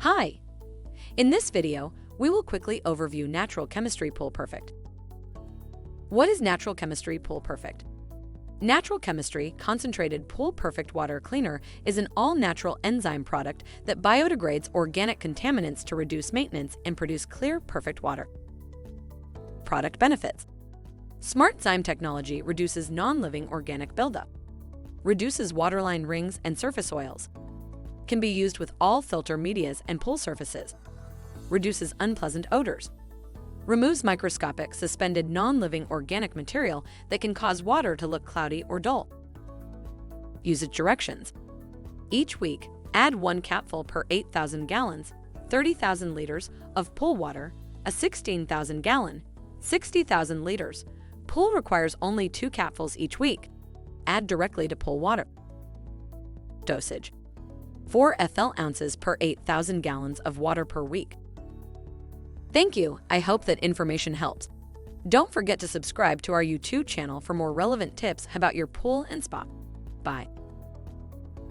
Hi! In this video, we will quickly overview Natural Chemistry Pool Perfect. What is Natural Chemistry Pool Perfect? Natural Chemistry Concentrated Pool Perfect Water Cleaner is an all-natural enzyme product that biodegrades organic contaminants to reduce maintenance and produce clear, perfect water. Product benefits. SMARTZyme technology reduces non-living organic buildup, reduces waterline rings and surface oils, can be used with all filter medias and pool surfaces, reduces unpleasant odors, removes microscopic suspended non-living organic material that can cause water to look cloudy or dull. Usage directions. Each week, add 1 capful per 8,000 gallons, 30,000 liters of pool water, a 16,000 gallon, 60,000 liters. Pool requires only 2 capfuls each week. Add directly to pool water. Dosage. 4 FL ounces per 8,000 gallons of water per week. Thank you. I hope that information helps. Don't forget to subscribe to our YouTube channel for more relevant tips about your pool and spa. Bye.